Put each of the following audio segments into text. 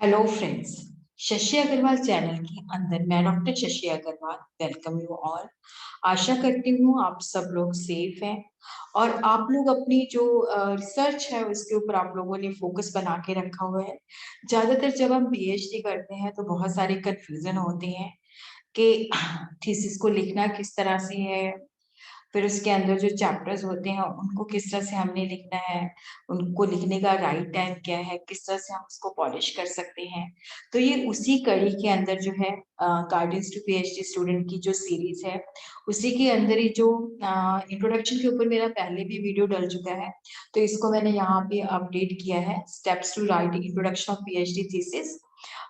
Hello friends. Shashi Agarwal channel के अंदर मैं doctor Shashi Agarwal welcome you all. आशा करती हूँ आप सब लोग सेफ हैं और आप लोग अपनी जो रिसर्च है उसके ऊपर आप लोगों ने फोकस बना के रखा हुआ है। ज्यादातर जब हम पीएचडी करते हैं तो बहुत सारे कंफ्यूजन होते हैं कि थीसिस को लिखना किस तरह से है, फिर उसके अंदर जो चैप्टर्स होते हैं उनको किस तरह से हमने लिखना है, उनको लिखने का राइट टाइम क्या है, किस तरह से हम उसको पॉलिश कर सकते हैं। तो ये उसी कड़ी के अंदर जो है गाइडेंस टू पीएचडी स्टूडेंट की जो सीरीज है उसी के अंदर ही जो इंट्रोडक्शन के ऊपर मेरा पहले भी वीडियो डल चुका है, तो इसको मैंने यहाँ पे अपडेट किया है, steps to write introduction of PhD thesis.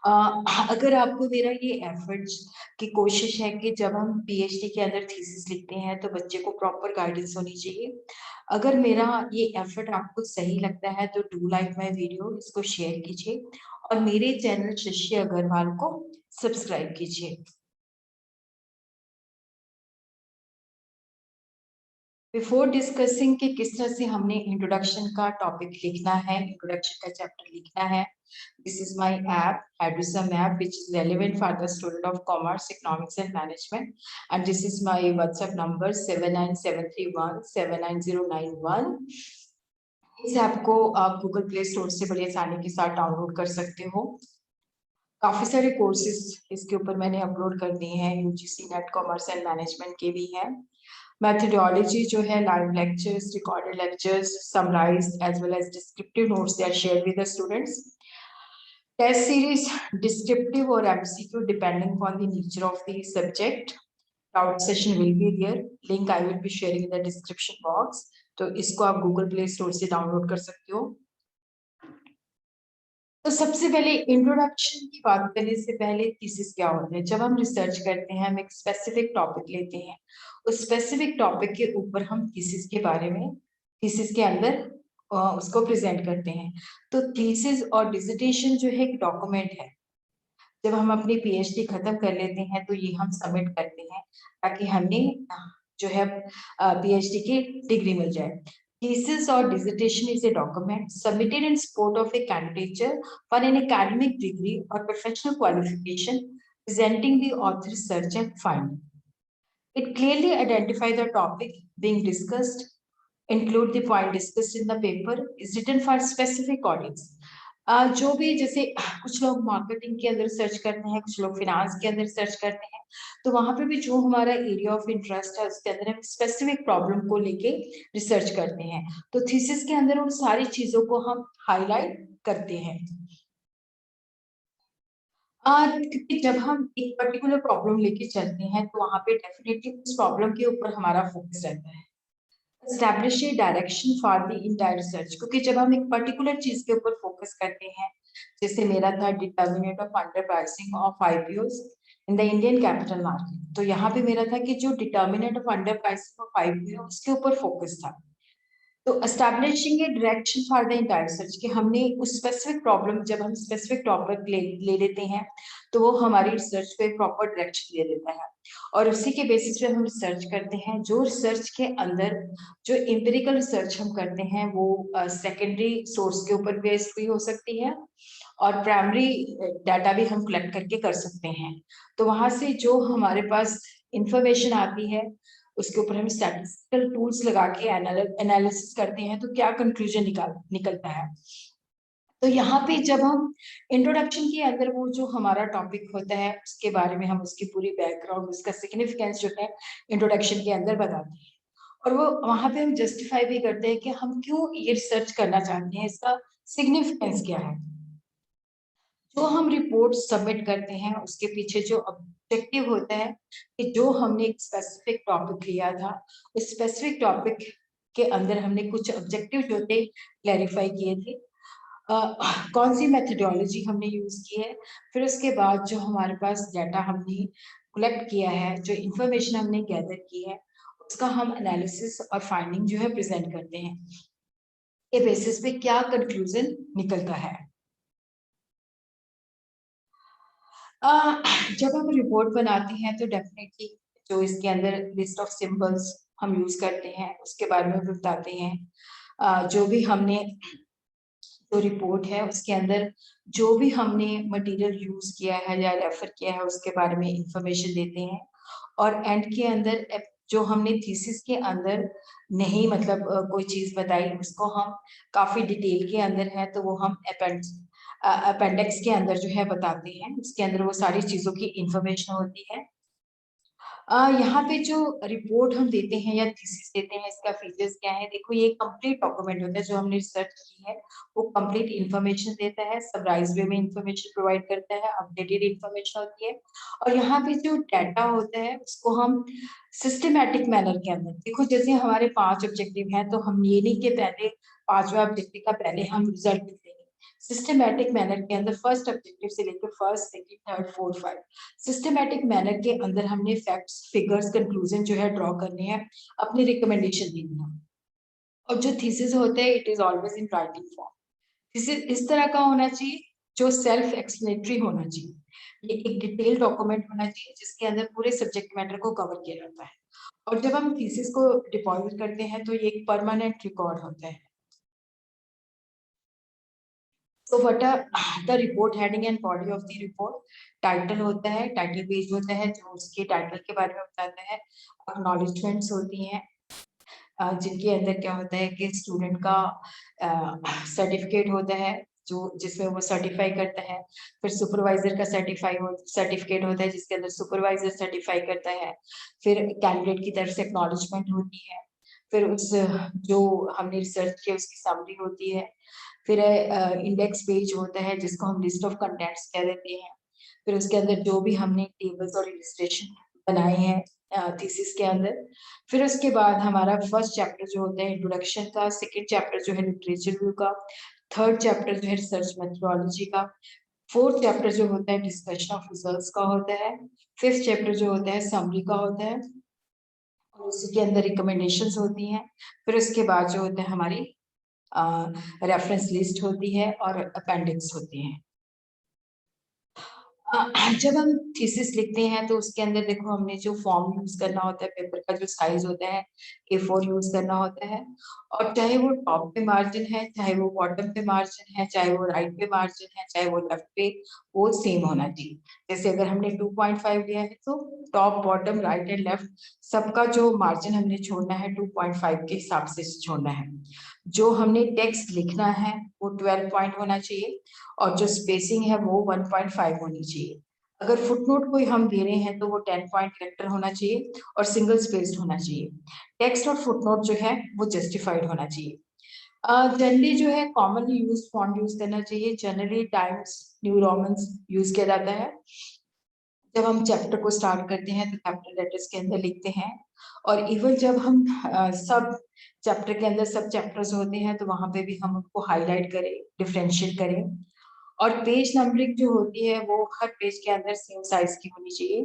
अगर आपको मेरा ये एफर्ट्स की कोशिश है कि जब हम पीएचडी के अंदर थीसिस लिखते हैं तो बच्चे को प्रॉपर गाइडेंस होनी चाहिए। अगर मेरा ये एफर्ट आपको सही लगता है तो डू लाइक माय वीडियो, इसको शेयर कीजिए और मेरे चैनल शशि अग्रवाल को सब्सक्राइब कीजिए। बिफोर डिस्कसिंग कि किस तरह से हमने इंट्रोडक्शन का टॉपिक लिखना है, इंट्रोडक्शन का चैप्टर लिखना है, this is my app Hadusam app which is relevant for the student of commerce, economics and management, and this is my WhatsApp number 79731 79091। इस ऐप को आप गूगल प्ले स्टोर से बड़ी आसानी के साथ डाउनलोड कर सकते हो। काफी सारे कोर्सेज इसके ऊपर मैंने अपलोड कर दिए हैं, UGC net commerce and management के भी हैं। methodology जो है live lectures, recorded lectures, summarized as well as descriptive notes they are shared with the students. Test series descriptive or MCQ depending upon the nature of the subject. Doubt session will be there. Link I will be sharing in the description box. तो इसको आप Google play store से download कर सकते हो। तो सबसे पहले इंट्रोडक्शन की बात करने से पहले थीसिस क्या होता है। जब हम रिसर्च करते हैं हम एक स्पेसिफिक टॉपिक लेते हैं, उस स्पेसिफिक टॉपिक के ऊपर हम थीसिस के बारे में थीसिस के अंदर उसको प्रेजेंट करते हैं। तो थीसिस और डिसर्टेशन जो है एक डॉक्यूमेंट है। जब हम अपनी पीएचडी खत्म कर लेते हैं तो ये हम सबमिट करते हैं ताकि हमें जो है पीएचडी की डिग्री मिल जाए। Thesis or dissertation is a document submitted in support of a candidature for an academic degree or professional qualification presenting the author's research and finding. It clearly identifies the topic being discussed, include the point discussed in the paper, is written for specific audience. जो भी जैसे कुछ लोग marketing के अंदर search करते हैं, कुछ लोग फिनांस के अंदर सर्च करते हैं, तो वहां पे भी जो हमारा एरिया ऑफ इंटरेस्ट है उसके अंदर हम स्पेसिफिक प्रॉब्लम को लेके रिसर्च करते हैं। तो थीसिस के अंदर उन सारी चीजों को हम हाईलाइट करते हैं। क्योंकि जब हम एक पर्टिकुलर प्रॉब्लम लेके चलते हैं तो वहां पे डेफिनेटली उस प्रॉब्लम के ऊपर हमारा फोकस रहता है। Establish A direction for the entire research, क्योंकि जब हम एक पर्टिकुलर चीज के ऊपर फोकस करते हैं, जैसे मेरा था determinant of under pricing of IPOs in the Indian capital market, तो यहाँ पे मेरा था कि जो determinant of under pricing of IPO उसके ऊपर फोकस था। तो establishing A direction for the entire research कि हमने उस स्पेसिफिक प्रॉब्लम, जब हम स्पेसिफिक टॉपिक ले लेते हैं तो वो हमारी रिसर्च को एक प्रॉपर डायरेक्शन दे देता है और उसी के बेसिस पे हम रिसर्च करते हैं। जो रिसर्च के अंदर जो एम्पिरिकल रिसर्च हम करते हैं वो सेकेंडरी सोर्स के ऊपर बेस्ड भी हो सकती है और प्राइमरी डाटा भी हम कलेक्ट करके कर सकते हैं। तो वहां से जो हमारे पास इंफॉर्मेशन आती है उसके ऊपर हम स्टैटिस्टिकल टूल्स लगा के एनालिसिस करते हैं तो क्या कंक्लूजन निकलता है। तो यहाँ पे जब हम इंट्रोडक्शन के अंदर वो जो हमारा टॉपिक होता है उसके बारे में हम उसकी पूरी बैकग्राउंड, उसका सिग्निफिकेंस जो है इंट्रोडक्शन के अंदर बताते हैं और वो वहां पे हम जस्टिफाई भी करते हैं कि हम क्यों ये रिसर्च करना चाहते हैं, इसका सिग्निफिकेंस क्या है। जो हम रिपोर्ट सबमिट करते हैं उसके पीछे जो ऑब्जेक्टिव होता है कि जो हमने एक स्पेसिफिक टॉपिक लिया था उस स्पेसिफिक टॉपिक के अंदर हमने कुछ ऑब्जेक्टिव जो थे क्लैरिफाई किए थे। कौन सी मेथोडोलॉजी हमने यूज की है, फिर उसके बाद जो हमारे पास डाटा हमने कलेक्ट किया है, जो इंफॉर्मेशन हमने गैदर की है उसका हम एनालिसिस और फाइंडिंग जो है प्रेजेंट करते हैं। ये बेसिस पे क्या कंक्लूजन निकलता है। जब हम रिपोर्ट बनाते हैं तो डेफिनेटली जो इसके अंदर लिस्ट ऑफ सिंबल्स हम यूज करते हैं उसके बारे में बताते हैं। जो भी हमने जो रिपोर्ट है उसके अंदर जो भी हमने मटेरियल यूज किया है या रेफर किया है उसके बारे में इंफॉर्मेशन देते हैं। और एंड के अंदर जो हमने थीसिस के अंदर नहीं मतलब कोई चीज बताई उसको हम काफी डिटेल के अंदर है तो वो हम अपेंडिक्स के अंदर जो है बताते हैं। उसके अंदर वो सारी चीजों की इंफॉर्मेशन होती है। यहाँ पे जो रिपोर्ट हम देते हैं या थीसिस देते हैं इसका फीचर्स क्या है, देखो ये कंप्लीट डॉक्यूमेंट होता है जो हमने रिसर्च की है वो कंप्लीट इंफॉर्मेशन देता है, समराइज वे में इंफॉर्मेशन प्रोवाइड करता है, अपडेटेड इंफॉर्मेशन होती है। और यहाँ पे जो डाटा होता है उसको हम सिस्टमेटिक मैनर के अंदर, देखो जैसे हमारे 5 ऑब्जेक्टिव हैं तो हम ये नहीं के पहले 5वां ऑब्जेक्टिव का पहले हम रिजल्ट लिख देंगे। सिस्टमेटिक मैनर के अंदर फर्स्ट ऑब्जेक्टिव से लेकर first second third fourth five systematic manner के अंदर हमने फैक्ट्स फिगर्स कंक्लूजन जो है ड्रॉ करने हैं, अपनी रिकमेंडेशन देनी है। और जो थीसिस होते हैं it is always in writing form. Thesis इस तरह का होना चाहिए जो सेल्फ एक्सप्लेनेटरी होना चाहिए। ये एक डिटेल डॉक्यूमेंट होना चाहिए जिसके अंदर पूरे सब्जेक्ट मैटर को कवर किया जाता है। और जब हम थीसिस को डिपॉजिट करते हैं तो ये एक परमानेंट रिकॉर्ड होता है। So what are the report heading and body of the report? Title होता है, टाइटल पेज होता है जो उसके टाइटल के बारे में बताता है। एक्नॉलेजमेंट्स होती हैं जिनके अंदर क्या होता है कि स्टूडेंट का सर्टिफिकेट होता है जो जिसमें वो सर्टिफाई करता है। फिर सुपरवाइजर का सर्टिफिकेट होता है जिसके अंदर सुपरवाइजर सर्टिफाई करता है। फिर कैंडिडेट की तरफ से एक्नॉलेजमेंट होती है। फिर उस जो हमने रिसर्च किया उसकी समरी होती है। फिर इंडेक्स पेज होता है जिसको हम लिस्ट ऑफ कंटेंट्स कह देते हैं। फिर उसके अंदर जो भी हमने टेबल्स और इलस्ट्रेशन बनाए हैं थीसिस के अंदर। फिर उसके बाद हमारा फर्स्ट चैप्टर जो होता है इंट्रोडक्शन का, सेकंड चैप्टर जो है लिटरेचर व्यू का, थर्ड चैप्टर जो है रिसर्च मेथोडोलॉजी का, फोर्थ चैप्टर जो होता है डिस्कशन ऑफ रिजल्ट्स का होता है, फिफ्थ चैप्टर जो होता है समरी का होता है और उसी के अंदर रिकमेंडेशंस होती हैं। फिर उसके बाद जो होता है हमारी रेफरेंस लिस्ट होती है और अपेंडिक्स होती हैं। जब हम थीसिस लिखते हैं तो उसके अंदर देखो हमने जो फॉर्म यूज करना होता है, पेपर का जो साइज होता है A4 यूज करना होता है। और चाहे वो टॉप पे मार्जिन है, चाहे वो बॉटम पे मार्जिन है, चाहे वो राइट पे मार्जिन है, चाहे वो लेफ्ट पे, वो सेम होना चाहिए। जैसे अगर हमने 2.5 लिया है तो top bottom right and left सबका जो मार्जिन हमने छोड़ना है 2.5 के हिसाब से छोड़ना है। जो हमने टेक्स्ट लिखना है वो 12 पॉइंट होना चाहिए और जो स्पेसिंग है वो 1.5 होनी चाहिए। अगर फुटनोट कोई हम दे रहे हैं तो वो 10 पॉइंट कैरेक्टर होना चाहिए और सिंगल स्पेस्ड होना चाहिए। टेक्स्ट और फुटनोट जो है वो जस्टिफाइड होना चाहिए। जनरली जो है कॉमनली यूज फॉन्ट यूज करना चाहिए। Generally times new Romans use किया जाता है। जब हम चैप्टर को स्टार्ट करते हैं तो कैपिटल लेटर्स के अंदर लिखते हैं। और इवन जब हम सब चैप्टर के अंदर सब चैप्टर्स होते हैं तो वहां पे भी हम उनको हाईलाइट करें, डिफरेंशिएट करें। और पेज नंबरिंग जो होती है वो हर पेज के अंदर सेम साइज की होनी चाहिए।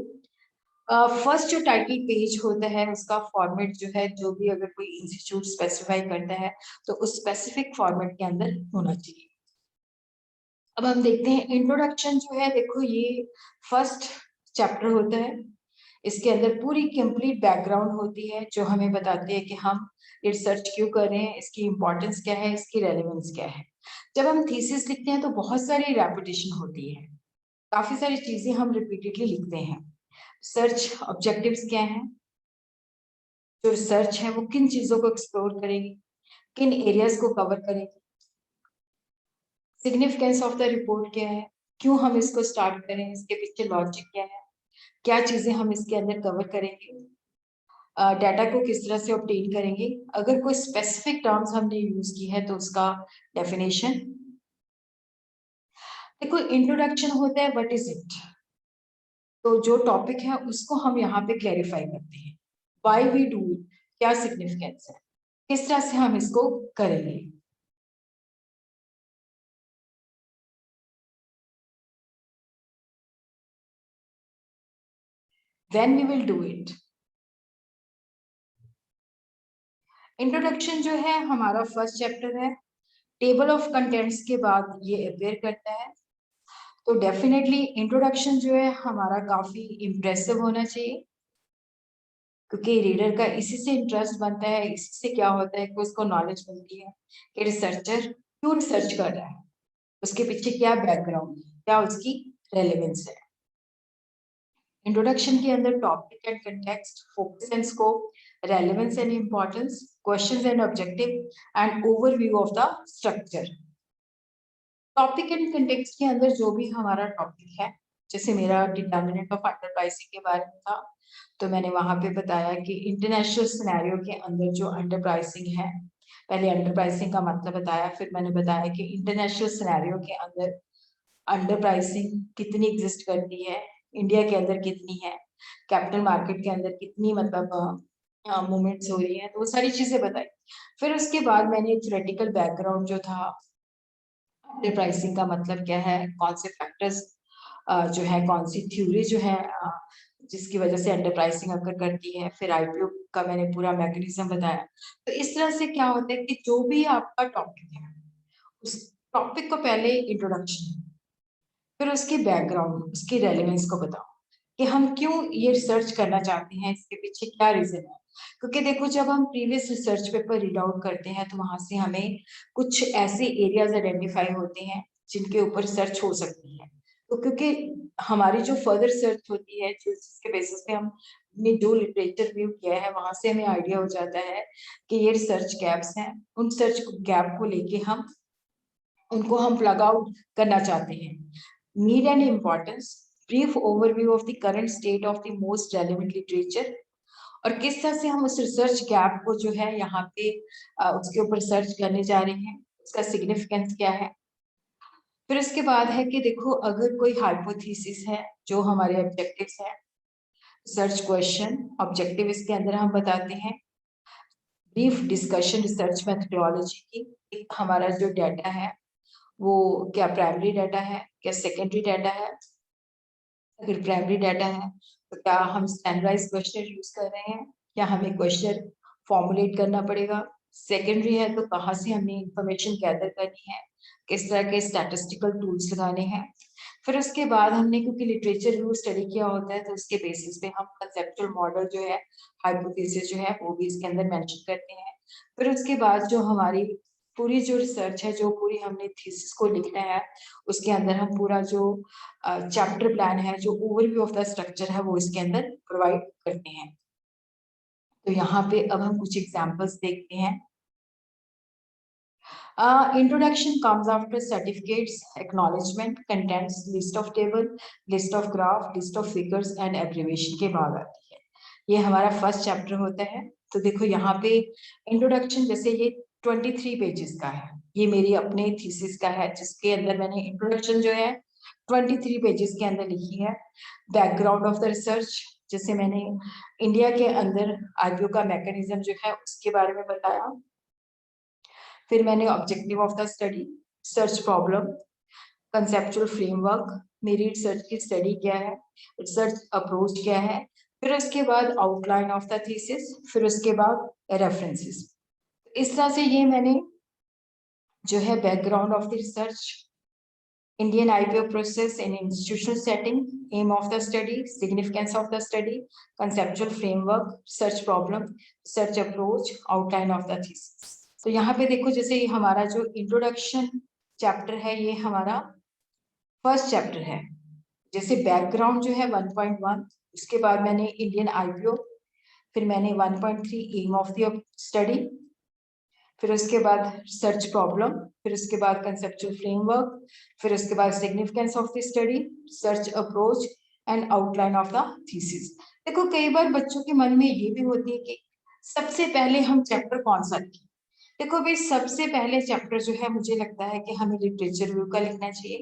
फर्स्ट जो टाइटल पेज होता है उसका फॉर्मेट जो है, जो भी अगर कोई इंस्टीट्यूट स्पेसिफाई करता है तो उस स्पेसिफिक फॉर्मेट के अंदर होना चाहिए। अब हम देखते हैं इंट्रोडक्शन जो है, देखो ये फर्स्ट चैप्टर होता है। इसके अंदर पूरी कंप्लीट बैकग्राउंड होती है जो हमें बताती है कि हम रिसर्च क्यों कर रहे हैं, इसकी इंपॉर्टेंस क्या है, इसकी रेलेवेंस क्या है। जब हम थीसिस लिखते हैं तो बहुत सारी रेपिटेशन होती है, काफी सारी चीजें हम रिपीटेडली लिखते हैं। सर्च ऑब्जेक्टिव्स क्या हैं, जो रिसर्च है वो किन चीजों को एक्सप्लोर करेगी, किन एरियाज को कवर करेगी, सिग्निफिकेंस ऑफ द रिपोर्ट क्या है, क्यों हम इसको स्टार्ट करें, इसके पीछे लॉजिक क्या है, क्या चीजें हम इसके अंदर कवर करेंगे, डाटा को किस तरह से ऑब्टेन करेंगे, अगर कोई स्पेसिफिक टर्म्स हमने यूज की है तो उसका डेफिनेशन। देखो इंट्रोडक्शन होता है व्हाट इज इट, तो जो टॉपिक है उसको हम यहाँ पे क्लेरिफाई करते हैं। व्हाई वी डू इट, क्या सिग्निफिकेंस है, किस तरह से हम इसको करेंगे। When we will do it. Introduction जो है हमारा फर्स्ट चैप्टर है। टेबल ऑफ कंटेंट्स के बाद ये अपेयर करता है। तो डेफिनेटली इंट्रोडक्शन जो है हमारा काफी इम्प्रेसिव होना चाहिए, क्योंकि रीडर का इसी से इंटरेस्ट बनता है, इसी से क्या होता है कि उसको नॉलेज मिलती है कि रिसर्चर क्यों सर्च कर रहा है, उसके पीछे क्या बैकग्राउंड है, क्या उसकी रेलेवेंस है। इंट्रोडक्शन के अंदर topic and context, focus and scope, relevance and importance, questions and objective and overview of the structure. Topic and context के अंदर जो भी हमारा टॉपिक है, जैसे मेरा डिटर्मिनेंट ऑफ अंडर प्राइसिंग के बारे में था, तो मैंने वहां पे बताया कि इंटरनेशनल सिनेरियो के अंदर जो अंडर प्राइसिंग है, पहले अंडर प्राइसिंग का मतलब बताया, फिर मैंने बताया कि इंटरनेशनल सिनेरियो के अंदर अंडर प्राइसिंग कितनी एग्जिस्ट करती है, इंडिया के अंदर कितनी है, कैपिटल मार्केट के अंदर कितनी मतलब मूवमेंट्स हो रही है, तो वो सारी चीजें बताई। फिर उसके बाद मैंने थ्योरेटिकल बैकग्राउंड जो था, अंडर प्राइसिंग का मतलब क्या है, कौन से फैक्टर्स जो है, कौन सी थ्योरी जो है जिसकी वजह से अंडर प्राइसिंग अकर करती है, फिर आईपीओ का मैंने पूरा मैकेनिज्म बताया। तो इस तरह से क्या होता है कि जो भी आपका टॉपिक है, उस टॉपिक को पहले इंट्रोडक्शन, फिर उसके बैकग्राउंड, उसकी रेलेवेंस को बताओ कि हम क्यों ये रिसर्च करना चाहते हैं, इसके पीछे क्या रीजन है। क्योंकि देखो, जब हम previous research paper read out करते हैं तो वहां से हमें कुछ ऐसे एरियाज आइडेंटिफाई होते हैं जिनके ऊपर रिसर्च हो सकती है। तो क्योंकि हमारी जो फर्दर रिसर्च होती है, जो जिसके बेसिस पे हम ने जो लिटरेचर व्यू किया है, वहां से हमें आइडिया हो जाता है कि ये रिसर्च गैप्स हैं, उन सर्च गैप को लेके हम उनको हम प्लग आउट करना चाहते हैं। Need and importance, brief overview of the current state of the most relevant literature, और किस तरह से हम उस रिसर्च गैप को जो है यहाँ पे उसके ऊपर सर्च करने जा रहे हैं, उसका सिग्निफिकेंस क्या है। फिर उसके बाद है कि देखो, अगर कोई हाइपोथेसिस है, जो हमारे ऑब्जेक्टिव्स है, सर्च क्वेश्चन ऑब्जेक्टिव इसके अंदर हम बताते हैं। ब्रीफ डिस्कशन रिसर्च मेथोडोलॉजी की, हमारा जो डाटा है वो क्या प्राइमरी डाटा है, क्या सेकेंडरी डाटा है, अगर प्राइमरी डाटा है तो क्या हम स्टैंडर्डाइज क्वेश्चन यूज कर रहे हैं, क्या हमें क्वेश्चन फॉर्मुलेट करना पड़ेगा। सेकेंडरी है तो कहाँ से हमें इंफॉर्मेशन गैदर करनी है, किस तरह के स्टैटिस्टिकल टूल्स लगाने हैं। फिर उसके बाद हमने, क्योंकि लिटरेचर रिव्यू स्टडी किया होता है, तो उसके बेसिस पे हम कंसेप्चुअल मॉडल जो है, हाइपोथेसिस जो है, वो भी इसके अंदर मेंशन करते हैं। फिर उसके बाद जो हमारी पूरी जो रिसर्च है, जो पूरी हमने थीसिस को लिखना है, उसके अंदर हम पूरा जो चैप्टर प्लान है, जो ओवरव्यू ऑफ द स्ट्रक्चर है, वो इसके अंदर प्रोवाइड करते हैं। तो यहाँ पे अब हम कुछ एग्जांपल्स देखते हैं। Introduction comes after certificates, acknowledgement, contents, list of table, list of graph, list of figures and abbreviation के बाद आती है। ये हमारा फर्स्ट चैप्टर होता है। तो देखो यहाँ पे इंट्रोडक्शन, जैसे ये 23 पेजेस का है, ये मेरी अपने थीसिस का है, जिसके अंदर मैंने इंट्रोडक्शन जो है 23 पेजेस के अंदर लिखी है। बैकग्राउंड ऑफ द रिसर्च, जैसे मैंने इंडिया के अंदर आईपीओ का मैकेनिज्म जो है उसके बारे में बताया। फिर मैंने objective of the study, search problem, conceptual framework, मेरी रिसर्च की स्टडी क्या है, रिसर्च अप्रोच क्या है, फिर उसके बाद आउटलाइन ऑफ द थीसिस, फिर उसके बाद रेफरेंसेस। इस तरह से ये मैंने जो है background of the research, Indian IPO process in institutional setting, aim of the study, significance of the study, conceptual framework, search problem, search approach, outline of the thesis। तो यहाँ पे देखो, जैसे ये हमारा जो इंट्रोडक्शन चैप्टर है, ये हमारा फर्स्ट चैप्टर है। जैसे बैकग्राउंड जो है 1.1, उसके बाद मैंने इंडियन आईपीओ, फिर मैंने 1.3 एम ऑफ द स्टडी, फिर उसके बाद सर्च प्रॉब्लम, फिर उसके बाद कंसेप्चुअल फ्रेमवर्क, फिर उसके बाद significance of the study, search approach and outline of the thesis. देखो, कई बार बच्चों के मन में ये भी होती है कि सबसे पहले हम चैप्टर कौन सा लिखें। देखो भाई, सबसे पहले चैप्टर जो है, मुझे लगता है कि हमें लिटरेचर रिव्यू का लिखना चाहिए,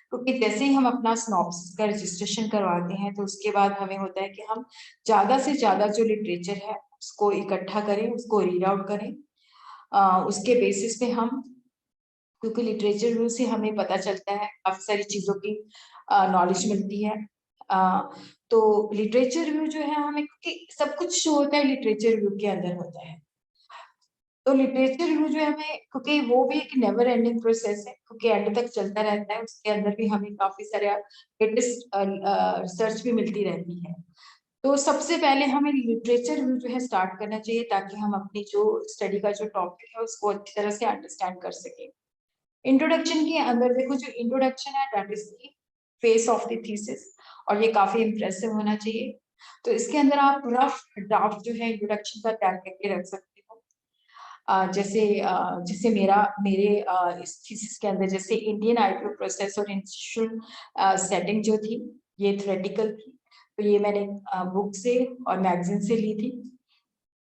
क्योंकि जैसे ही हम अपना सिनॉप्सिस का रजिस्ट्रेशन करवाते हैं, तो उसके बाद हमें होता है कि हम ज्यादा से ज्यादा जो लिटरेचर है उसको इकट्ठा करें, उसको रीड आउट करें। उसके बेसिस पे हम, क्योंकि लिटरेचर रिव्यू से हमें पता चलता है, काफी सारी चीजों की नॉलेज मिलती है। तो लिटरेचर रिव्यू जो है हमें, क्योंकि सब कुछ जो होता है लिटरेचर रिव्यू के अंदर होता है, तो लिटरेचर रिव्यू जो है हमें, क्योंकि वो भी एक नेवर एंडिंग प्रोसेस है, क्योंकि एंड तक चलता रहता है, उसके अंदर भी हमें काफी सारे लेटेस्ट रिसर्च भी मिलती रहती है। तो सबसे पहले हमें लिटरेचर रिव्यू जो है स्टार्ट करना चाहिए, ताकि हम अपनी जो स्टडी का जो टॉपिक है उसको अच्छी तरह से अंडरस्टैंड कर सके। इंट्रोडक्शन के अंदर देखो, जो इंट्रोडक्शन है that is the face of the thesis, और ये काफी इंप्रेसिव होना चाहिए। तो इसके अंदर आप रफ ड्राफ्ट जो है इंट्रोडक्शन का तैयार करके रख सकते हो। जैसे मेरे इस थीसिस के अंदर जैसे इंडियन आईपीओ प्रोसेस और इंस्टीट्यूशनल सेटिंग जो थी ये थ्योरेटिकल थी, तो ये मैंने बुक से और मैगजीन से ली थी।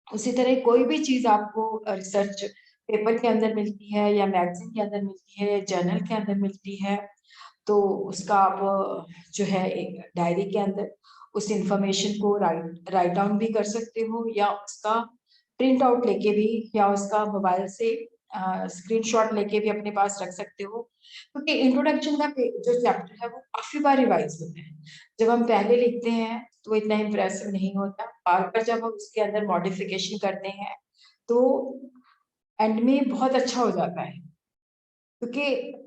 उसी तरह कोई भी चीज आपको रिसर्च पेपर के अंदर मिलती है या मैगजीन के अंदर मिलती है या जर्नल के अंदर मिलती है, तो उसका आप जो है एक डायरी के अंदर उस इंफॉर्मेशन को राइट डाउन भी कर सकते हो, या उसका प्रिंट आउट लेके भी, या उसका मोबाइल से स्क्रीनशॉट लेके भी अपने पास रख सकते हो। क्योंकि इंट्रोडक्शन का जो चैप्टर है वो काफी बार रिवाइज होता है। जब हम पहले लिखते हैं तो इतना इम्प्रेसिव नहीं होता, बार बार जब हम उसके अंदर मॉडिफिकेशन करते हैं तो एंड में बहुत अच्छा हो जाता है। क्योंकि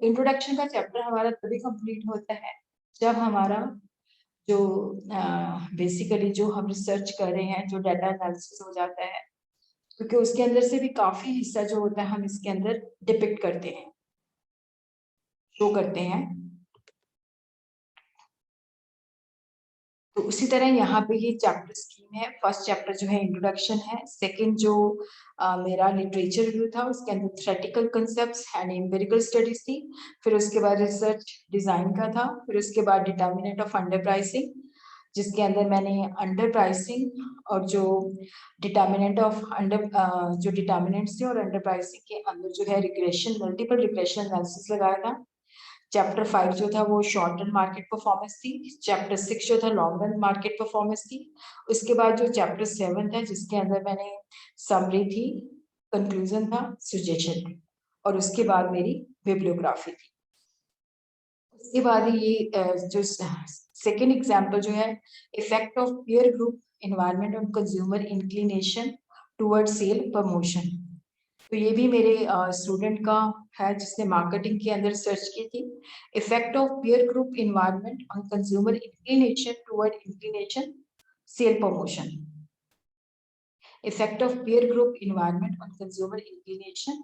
इंट्रोडक्शन का चैप्टर हमारा तभी कंप्लीट होता है जब हमारा जो बेसिकली जो हम रिसर्च कर रहे हैं, जो डाटा एनालिसिस हो जाता है, क्योंकि उसके अंदर से भी काफी हिस्सा जो होता है हम इसके अंदर डिपिक्ट करते हैं, शो करते हैं। तो उसी तरह यहाँ पे ये चैप्टर स्कीम है। फर्स्ट चैप्टर जो है इंट्रोडक्शन है, सेकंड जो मेरा लिटरेचर रिव्यू था उसके अंदर theoretical concepts and empirical studies थी, फिर उसके बाद रिसर्च डिजाइन का था, फिर उसके बाद डिटर्मिनेंट ऑफ अंडर प्राइसिंग, जिसके अंदर मैंने अंडर प्राइसिंग और जो डिटर्मिनेंट ऑफ अंडर जो डिटर्मिनेंट्स थे और अंडर प्राइसिंग के अंदर जो है रिग्रेशन, मल्टीपल रिग्रेशन एनालिसिस लगाया था। चैप्टर 5 जो था वो शॉर्ट रन मार्केट परफॉर्मेंस थी। चैप्टर 6 जो था लॉन्ग रन मार्केट परफॉर्मेंस थी। उसके बाद जो चैप्टर 7 था जिसके अंदर मैंने समरी थी, कंक्लूजन था, सजेशन थी, और उसके बाद मेरी बिब्लियोग्राफी थी। उसके बाद ये जो सेकेंड एग्जाम्पल जो है effect of peer group environment on consumer inclination toward sale promotion, तो ये भी मेरे स्टूडेंट का है जिसने मार्केटिंग के अंदर सर्च की थी। Effect of peer group environment on consumer inclination toward inclination sale promotion. Effect of peer group environment on consumer inclination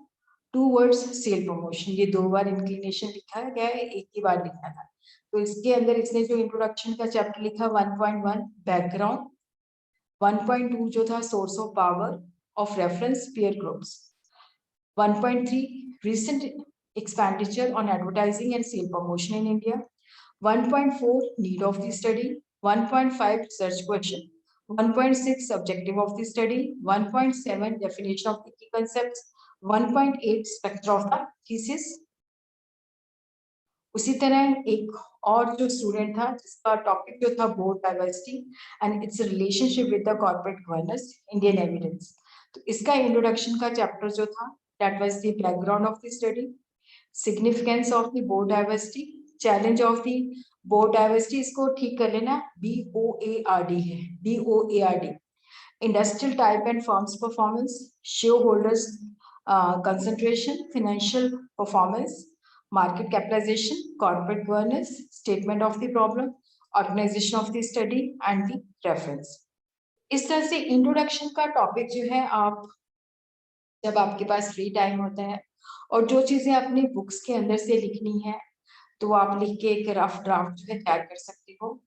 towards sale promotion, ये 2 बार इंक्लिनेशन लिखा गया है, एक ही बार लिखा था। तो इसके अंदर इसने जो इंट्रोडक्शन का चैप्टर लिखा 1.1 बैकग्राउंड, 1.2 जो था source of power of reference peer groups, 1.3 recent expenditure on advertising and sale promotion in India, 1.4 need of the study, 1.5 research question, 1.6 objective of the study, 1.7 definition of the key concepts, 1.8 spectra of the thesis। उसी तरह एक और जो student था जिसका topic जो था board diversity and it's relationship with the corporate governance Indian evidence, तो इसका इंट्रोडक्शन का चैप्टर जो था that was the background of the study, significance of the board diversity, challenge of the board diversity, इसको ठीक कर लेना, BOARD है, BOARD, industrial type and firms performance, share holders concentration, financial performance, market capitalization, corporate governance, statement of the problem, organization of the study and the reference। इस तरह से introduction का topic जो है आप जब आपके पास फ्री टाइम होता है और जो चीजें अपनी बुक्स के अंदर से लिखनी है तो आप लिख के एक रफ ड्राफ्ट जो है तैयार कर सकते हो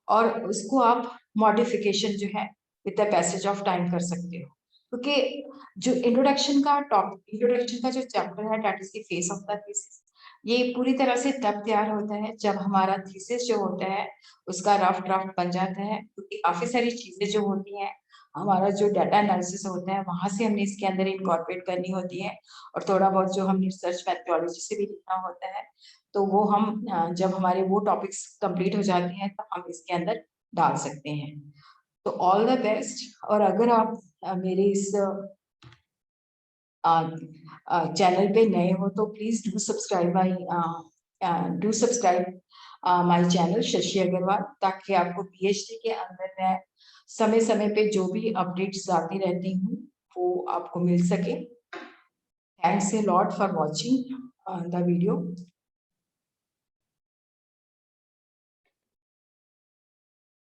और उसको आप मॉडिफिकेशन जो है with the passage of time कर सकते हो। क्योंकि जो इंट्रोडक्शन का टॉपिक, इंट्रोडक्शन का जो चैप्टर है that is the face of the thesis, ये पूरी तरह से तब तैयार होता है जब हमारा थीसिस जो होता है उसका रफ ड्राफ्ट बन जाता है। क्योंकि काफी सारी चीजें जो होती हैं, हमारा जो डाटा एनालिसिस होता है वहां से हमने इसके अंदर इनकॉर्पोरेट करनी होती है, और थोड़ा बहुत जो हमने रिसर्च मेथोडोलॉजी से भी लिखना होता है, तो वो हम जब हमारे वो टॉपिक्स कंप्लीट हो जाते हैं तो हम इसके अंदर डाल सकते हैं। तो ऑल द बेस्ट। और अगर आप मेरे इस चैनल पे नए हो तो please do subscribe my channel Shashi Agarwal, ताकि आपको PhD के अंदर मैं समय समय पे जो भी अपडेट्स आती रहती हूँ वो आपको मिल सके। Thanks a lot for watching the video.